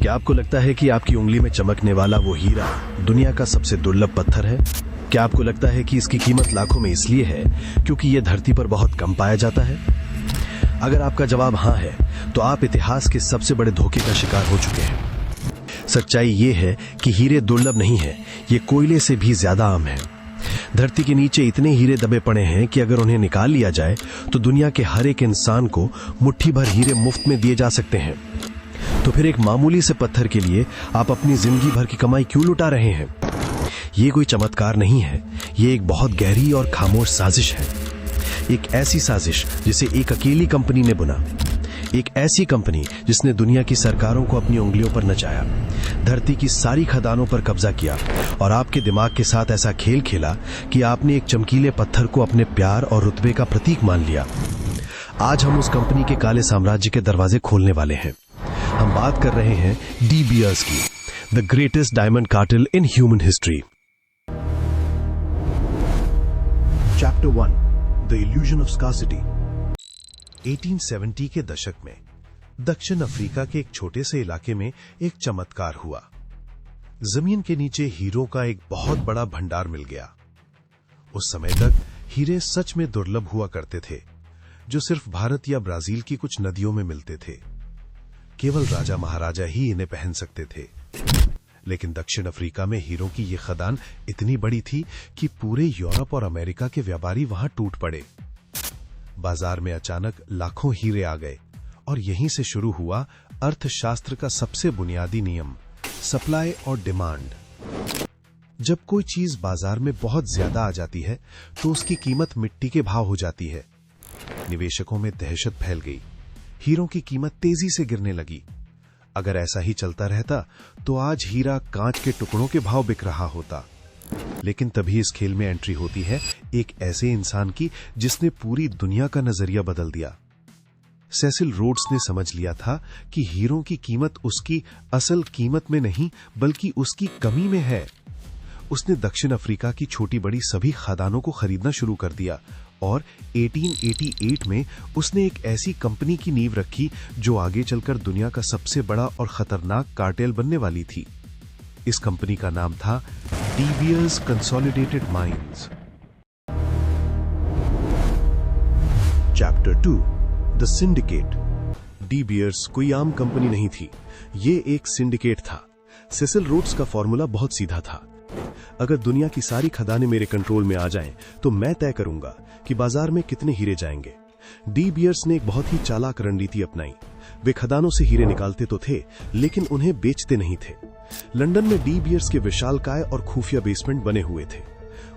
क्या आपको लगता है कि आपकी उंगली में चमकने वाला वो हीरा दुनिया का सबसे दुर्लभ पत्थर है? क्या आपको लगता है कि इसकी कीमत लाखों में इसलिए है क्योंकि यह धरती पर बहुत कम पाया जाता है? अगर आपका जवाब हाँ है, तो आप इतिहास के सबसे बड़े धोखे का शिकार हो चुके हैं। सच्चाई ये है कि हीरे दुर्लभ नहीं है, ये कोयले से भी ज्यादा आम है। धरती के नीचे इतने हीरे दबे पड़े हैं कि अगर उन्हें निकाल लिया जाए तो दुनिया के हर एक इंसान को मुट्ठी भर हीरे मुफ्त में दिए जा सकते हैं। तो फिर एक मामूली से पत्थर के लिए आप अपनी जिंदगी भर की कमाई क्यों लुटा रहे हैं? ये कोई चमत्कार नहीं है, ये एक बहुत गहरी और खामोश साजिश है। एक ऐसी साजिश जिसे एक अकेली कंपनी ने बुना, एक ऐसी कंपनी जिसने दुनिया की सरकारों को अपनी उंगलियों पर नचाया, धरती की सारी खदानों पर कब्जा किया और आपके दिमाग के साथ ऐसा खेल खेला कि आपने एक चमकीले पत्थर को अपने प्यार और रुतबे का प्रतीक मान लिया। आज हम उस कंपनी के काले साम्राज्य के दरवाजे खोलने वाले हैं। हम बात कर रहे हैं डी बियर्स की, the greatest diamond cartel in human history. Chapter 1, the illusion of scarcity. 1870 के दशक में दक्षिण अफ्रीका के एक छोटे से इलाके में एक चमत्कार हुआ। जमीन के नीचे हीरों का एक बहुत बड़ा भंडार मिल गया। उस समय तक हीरे सच में दुर्लभ हुआ करते थे, जो सिर्फ भारत या ब्राजील की कुछ नदियों में मिलते थे। केवल राजा महाराजा ही इन्हें पहन सकते थे। लेकिन दक्षिण अफ्रीका में हीरों की यह खदान इतनी बड़ी थी कि पूरे यूरोप और अमेरिका के व्यापारी वहां टूट पड़े। बाजार में अचानक लाखों हीरे आ गए और यहीं से शुरू हुआ अर्थशास्त्र का सबसे बुनियादी नियम, सप्लाई और डिमांड। जब कोई चीज बाजार में बहुत ज्यादा आ जाती है तो उसकी कीमत मिट्टी के भाव हो जाती है। निवेशकों में दहशत फैल गई, हीरों की कीमत तेजी से गिरने लगी। अगर ऐसा ही चलता रहता तो आज हीरा कांच के टुकड़ों के भाव बिक रहा होता। लेकिन तभी इस खेल में एंट्री होती है एक ऐसे इंसान की जिसने पूरी दुनिया का नजरिया बदल दिया। सेसिल रोड्स ने समझ लिया था कि हीरों की कीमत उसकी असल कीमत में नहीं बल्कि उसकी कमी में है। उसने दक्षिण अफ्रीका की छोटी बड़ी सभी खदानों को खरीदना शुरू कर दिया और 1888 में उसने एक ऐसी कंपनी की नींव रखी जो आगे चलकर दुनिया का सबसे बड़ा और खतरनाक कार्टेल बनने वाली थी। इस कंपनी का नाम था De Beers consolidated mines. Chapter 2, the syndicate. De Beers कोई आम कंपनी नहीं थी, ये एक सिंडिकेट था। सेसिल रोड्स का फॉर्मूला बहुत सीधा था। अगर दुनिया की सारी खदानें मेरे कंट्रोल में आ जाएं, तो मैं तय करूंगा कि बाजार में कितने हीरे जाएंगे। डी बियर्स ने एक बहुत ही चालाक रणनीति अपनाई। वे खदानों से हीरे निकालते तो थे, लेकिन उन्हें बेचते नहीं थे। लंदन में डी बियर्स के विशालकाय और खुफिया बेसमेंट बने हुए थे।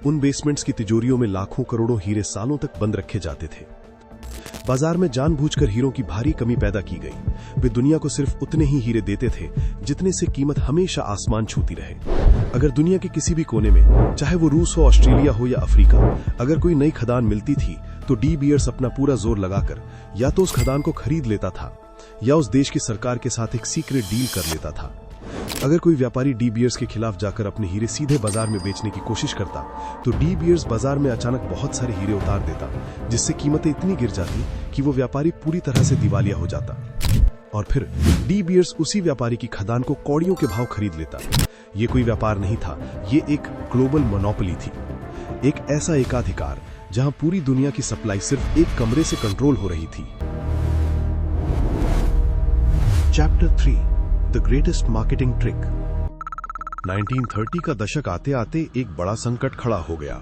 उन बेसमेंट्स की तिजोरियों में लाखों करोड़ों हीरे सालों तक बंद रखे जाते थे। बाजार में जानबूझकर हीरों की भारी कमी पैदा की गई। वे दुनिया को सिर्फ उतने ही हीरे देते थे जितने से कीमत हमेशा आसमान छूती रहे। अगर दुनिया के किसी भी कोने में, चाहे वो रूस हो, ऑस्ट्रेलिया हो या अफ्रीका, अगर कोई नई खदान मिलती थी तो डी बियर्स अपना पूरा जोर लगाकर या तो उस खदान को खरीद लेता था या उस देश की सरकार के साथ एक सीक्रेट डील कर लेता था। अगर कोई व्यापारी डी बियर्स के खिलाफ जाकर अपने हीरे सीधे बाजार में बेचने की कोशिश करता तो डी बियर्स बाजार में अचानक बहुत सारे हीरे उतार देता, जिससे कीमतें इतनी गिर जाती कि वो व्यापारी पूरी तरह से दिवालिया हो जाता। और फिर डी बियर्स उसी व्यापारी की खदान को कौड़ियों के भाव खरीद लेता। ये कोई व्यापार नहीं था, ये एक ग्लोबल मोनोपोली थी, एक ऐसा एकाधिकार जहां पूरी दुनिया की सप्लाई सिर्फ एक कमरे से कंट्रोल हो रही थी। Chapter 3, the greatest marketing trick. 1930 का दशक आते आते एक बड़ा संकट खड़ा हो गया।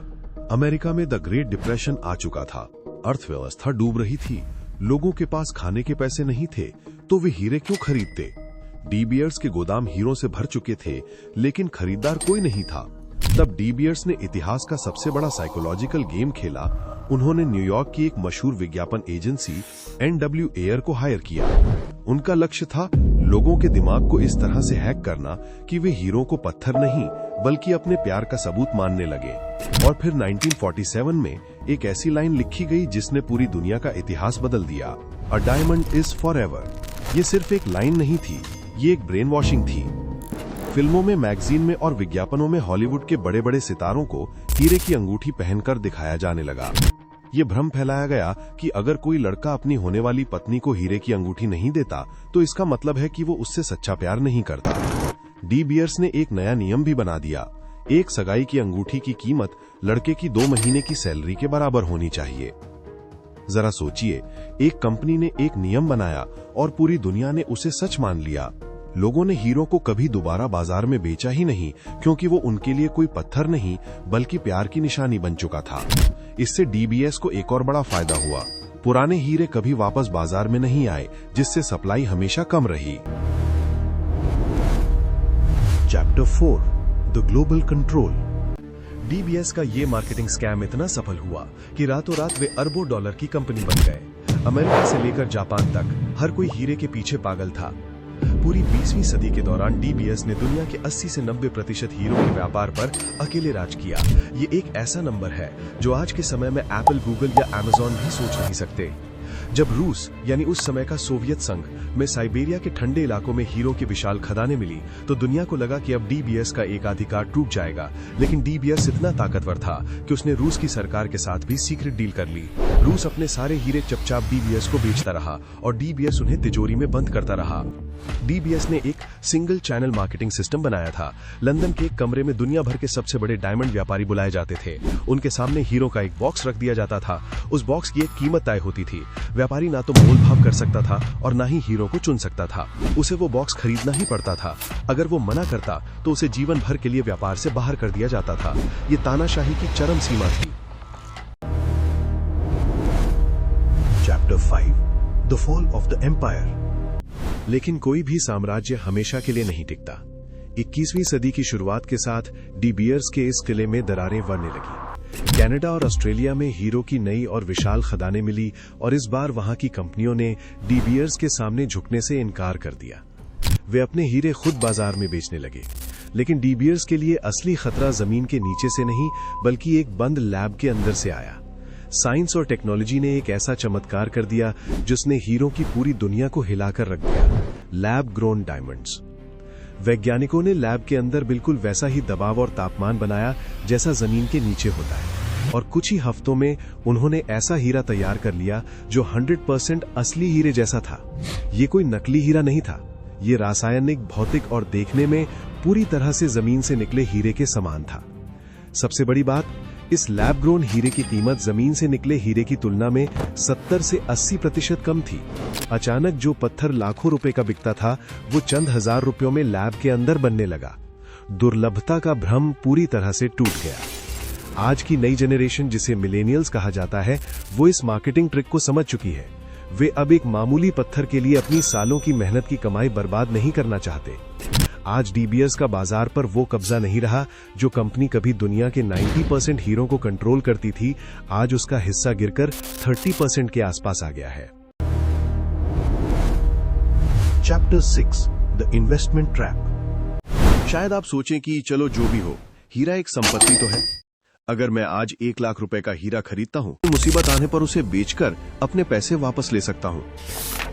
अमेरिका में द ग्रेट डिप्रेशन आ चुका था। अर्थव्यवस्था डूब रही थी, लोगों के पास खाने के पैसे नहीं थे, तो वे हीरे क्यों खरीदते? डी बियर्स के गोदाम हीरों से भर चुके थे, लेकिन खरीदार कोई नहीं था। तब डी बियर्स ने इतिहास का सबसे बड़ा साइकोलॉजिकल गेम खेला। उन्होंने न्यूयॉर्क की एक मशहूर विज्ञापन एजेंसी NW एयर को हायर किया। उनका लक्ष्य था लोगों के दिमाग को इस तरह से हैक करना कि वे हीरो को पत्थर नहीं बल्कि अपने प्यार का सबूत मानने लगे। और फिर 1947 में एक ऐसी लाइन लिखी गई जिसने पूरी दुनिया का इतिहास बदल दिया, अ डायमंड इज फॉरएवर। ये सिर्फ एक लाइन नहीं थी, ये एक ब्रेन वॉशिंग थी। फिल्मों में, मैगजीन में और विज्ञापनों में हॉलीवुड के बड़े बड़े सितारों को हीरे की अंगूठी पहनकर दिखाया जाने लगा। ये भ्रम फैलाया गया कि अगर कोई लड़का अपनी होने वाली पत्नी को हीरे की अंगूठी नहीं देता तो इसका मतलब है कि वो उससे सच्चा प्यार नहीं करता। डी बियर्स ने एक नया नियम भी बना दिया। एक सगाई की अंगूठी की कीमत लड़के की 2 महीने की सैलरी के बराबर होनी चाहिए। जरा सोचिए, एक कंपनी ने एक नियम बनाया और पूरी दुनिया ने उसे सच मान लिया। लोगों ने हीरो को कभी दोबारा बाजार में बेचा ही नहीं, क्योंकि वो उनके लिए कोई पत्थर नहीं बल्कि प्यार की निशानी बन चुका था। इससे डीबीएस को एक और बड़ा फायदा हुआ। पुराने हीरे कभी वापस बाजार में नहीं आए, जिससे सप्लाई हमेशा कम रही। Chapter 4 the global control. DBS का ये मार्केटिंग स्कैम इतना सफल हुआ कि रातों रात वे अरबों डॉलर की कंपनी बन गए। अमेरिका से लेकर जापान तक हर कोई हीरे के पीछे पागल था। पूरी 20वीं सदी के दौरान डीबीएस ने दुनिया के 80 से 90% हीरो के व्यापार पर अकेले राज किया। ये एक ऐसा नंबर है जो आज के समय में एप्पल, गूगल या अमेज़न भी सोच नहीं सकते। जब रूस यानी उस समय का सोवियत संघ में साइबेरिया के ठंडे इलाकों में हीरो की विशाल खदानें मिली तो दुनिया को लगा कि अब डीबीएस का एकाधिकार टूट जाएगा। लेकिन डीबीएस इतना ताकतवर था कि उसने रूस की सरकार के साथ भी सीक्रेट डील कर ली। रूस अपने सारे हीरे चुपचाप डीबीएस को बेचता रहा और डीबीएस उन्हें तिजोरी में बंद करता रहा। डीबीएस ने एक सिंगल चैनल मार्केटिंग सिस्टम बनाया था। लंदन के एक कमरे में दुनिया भर के सबसे बड़े डायमंड व्यापारी बुलाए जाते थे। उनके सामने हीरो का एक बॉक्स रख दिया जाता था। उस बॉक्स की एक कीमत तय होती थी। व्यापारी ना तो मोल भाव कर सकता था और ना ही हीरो को चुन सकता था। उसे वो बॉक्स खरीदना ही पड़ता था। अगर वो मना करता तो उसे जीवन भर के लिए व्यापार से बाहर कर दिया जाता था। ये तानाशाही की चरम सीमा थी। Chapter 5 the fall of the empire. लेकिन कोई भी साम्राज्य हमेशा के लिए नहीं टिकता। 21वीं सदी की शुरुआत के साथ डीबीएस के इस किले में दरारें बढ़ने लगी। कनाडा और ऑस्ट्रेलिया में हीरो की नई और विशाल खदानें मिली और इस बार वहां की कंपनियों ने डीबीएस के सामने झुकने से इनकार कर दिया। वे अपने हीरे खुद बाजार में बेचने लगे। लेकिन डीबीएस के लिए असली खतरा जमीन के नीचे से नहीं बल्कि एक बंद लैब के अंदर से आया। साइंस और टेक्नोलॉजी ने एक ऐसा चमत्कार कर दिया जिसने हीरो की पूरी दुनिया को हिलाकर रख दिया। Lab grown diamonds. वैज्ञानिकों ने लैब के अंदर बिल्कुल वैसा ही दबाव और तापमान बनाया जैसा जमीन के नीचे होता है और कुछ ही हफ्तों में उन्होंने ऐसा हीरा तैयार कर लिया जो 100% असली हीरे जैसा था। ये कोई नकली हीरा नहीं था। ये रासायनिक, भौतिक और देखने में पूरी तरह से जमीन से निकले हीरे के समान था। सबसे बड़ी बात, इस लैब ग्रोन हीरे की कीमत जमीन से निकले हीरे की तुलना में 70 से 80% कम थी। अचानक जो पत्थर लाखों रुपए का बिकता था वो चंद हजार रुपयों में लैब के अंदर बनने लगा। दुर्लभता का भ्रम पूरी तरह से टूट गया। आज की नई जनरेशन, जिसे मिलेनियल्स कहा जाता है, वो इस मार्केटिंग ट्रिक को समझ चुकी है। वे अब एक मामूली पत्थर के लिए अपनी सालों की मेहनत की कमाई बर्बाद नहीं करना चाहते। आज डीबीएस का बाजार पर वो कब्जा नहीं रहा जो कंपनी कभी दुनिया के 90% हीरो को कंट्रोल करती थी। आज उसका हिस्सा गिरकर 30% के आसपास आ गया है। Chapter 6 the investment trap. शायद आप सोचें कि चलो जो भी हो, हीरा एक संपत्ति तो है। अगर मैं आज 1 लाख रुपए का हीरा खरीदता हूं तो मुसीबत आने पर उसे बेचकर अपने पैसे वापस ले सकता हूं।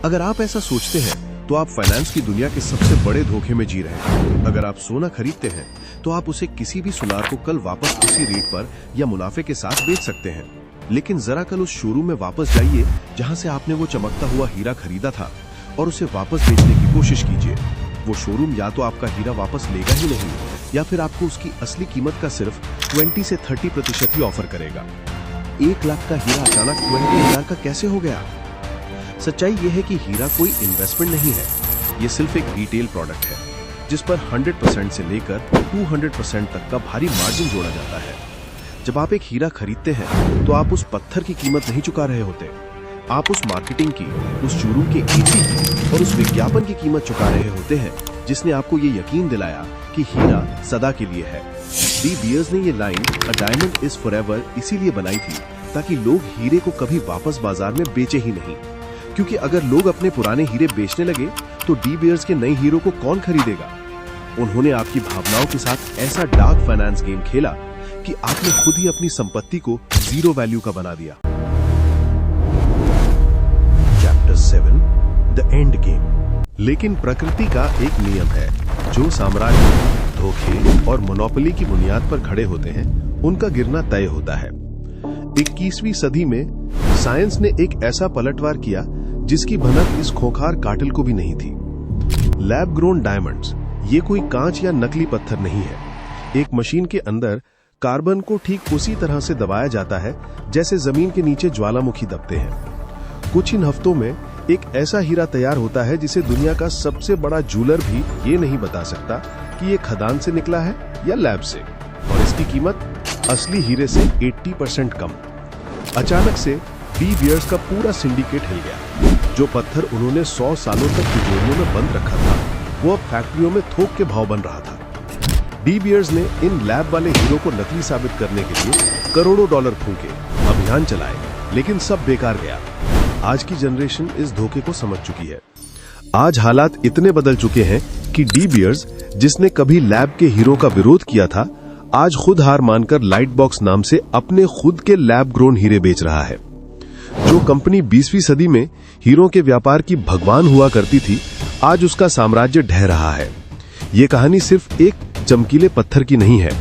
अगर आप ऐसा सोचते हैं तो आप फाइनेंस की दुनिया के सबसे बड़े धोखे में जी रहे हैं। अगर आप सोना खरीदते हैं तो आप उसे किसी भी सुनार को कल वापस उसी रेट पर या मुनाफे के साथ बेच सकते हैं। लेकिन जरा कल उस शोरूम में वापस जाइए जहां से आपने वो चमकता हुआ हीरा खरीदा था और उसे वापस बेचने की कोशिश कीजिए। वो शोरूम या तो आपका हीरा वापस लेगा ही नहीं या फिर आपको उसकी असली कीमत का सिर्फ 20 से 30% ही ऑफर करेगा। 1 लाख का हीरा अचानक 20,000 का कैसे हो गया? सच्चाई यह है कि हीरा कोई इन्वेस्टमेंट नहीं है। ये सिर्फ एक रिटेल प्रोडक्ट है जिस पर 100% से लेकर 200% तक का भारी मार्जिन जोड़ा जाता है। जब आप एक हीरा खरीदते हैं तो आप उस पत्थर की कीमत नहीं चुका रहे होते। आप उस मार्केटिंग की, उस शोरूम के एसी की और उस विज्ञापन की कीमत चुका रहे होते हैं जिसने आपको ये यकीन दिलाया कि हीरा सदा के लिए है। डी बियर्स ने ये line a diamond is forever इसीलिए बनाई थी ताकि लोग हीरे को कभी वापस बाजार में बेचे ही नहीं। क्योंकि अगर लोग अपने पुराने हीरे बेचने लगे तो डी बियर्स के नए हीरो को कौन खरीदेगा? उन्होंने आपकी भावनाओं के साथ ऐसा डार्क फाइनेंस गेम खेला कि आपने खुद ही अपनी संपत्ति को जीरो वैल्यू का बना दिया। Chapter 7 the end game. लेकिन प्रकृति का एक नियम है, जो साम्राज्य धोखे और मोनोपोली की बुनियाद पर खड़े होते हैं उनका गिरना तय होता है। 21वीं सदी में साइंस ने एक ऐसा पलटवार किया जिसकी भनक इस खोखार कातिल को भी नहीं थी। लैब ग्रोन डायमंड्स, ये कोई कांच या नकली पत्थर नहीं है। एक मशीन के अंदर कार्बन को ठीक उसी तरह से दबाया जाता है जैसे जमीन के नीचे ज्वालामुखी दबते हैं। कुछ इन हफ्तों में एक ऐसा हीरा तैयार होता है जिसे दुनिया का सबसे बड़ा जूलर भी ये नहीं बता सकता कि ये खदान से निकला है या लैब से, और इसकी कीमत असली हीरे से 80% कम। अचानक से डी बियर्स का पूरा सिंडिकेट हिल गया। जो पत्थर उन्होंने 100 सालों तक तिजोरियों में बंद रखा था, वो अब फैक्ट्रियों में थोक के भाव बन रहा था। डी बियर्स ने इन लैब वाले हीरो को नकली साबित करने के लिए करोड़ों डॉलर फूंके, अभियान चलाए, लेकिन सब बेकार गया। आज की जनरेशन इस धोखे को समझ चुकी है। आज हालात इतने बदल चुके हैं कि डी बियर्स, जिसने कभी लैब के हीरो का विरोध किया था, आज खुद हार मानकर लाइट बॉक्स नाम से अपने खुद के लैब ग्रोन हीरे बेच रहा है। जो कंपनी 20वीं सदी में हीरो के व्यापार की भगवान हुआ करती थी, आज उसका साम्राज्य ढह रहा है। ये कहानी सिर्फ एक चमकीले पत्थर की नहीं है।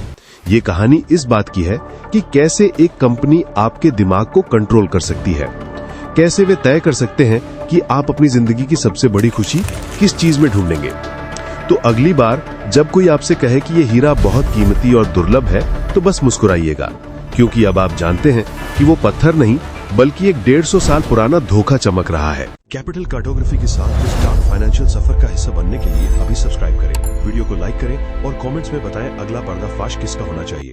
ये कहानी इस बात की है कि कैसे एक कंपनी आपके दिमाग को कंट्रोल कर सकती है, कैसे वे तय कर सकते हैं कि आप अपनी जिंदगी की सबसे बड़ी खुशी किस चीज में ढूंढेंगे। तो अगली बार जब कोई आपसे कहे कि ये हीरा बहुत कीमती और दुर्लभ है, तो बस मुस्कुराइएगा, क्योंकि अब आप जानते हैं कि वो पत्थर नहीं बल्कि एक 150 साल पुराना धोखा चमक रहा है। कैपिटल कार्टोग्राफी के साथ इस डार्क फाइनेंशियल सफर का हिस्सा बनने के लिए अभी सब्सक्राइब करें, वीडियो को लाइक करें और कमेंट्स में बताएं अगला पर्दाफाश किसका होना चाहिए।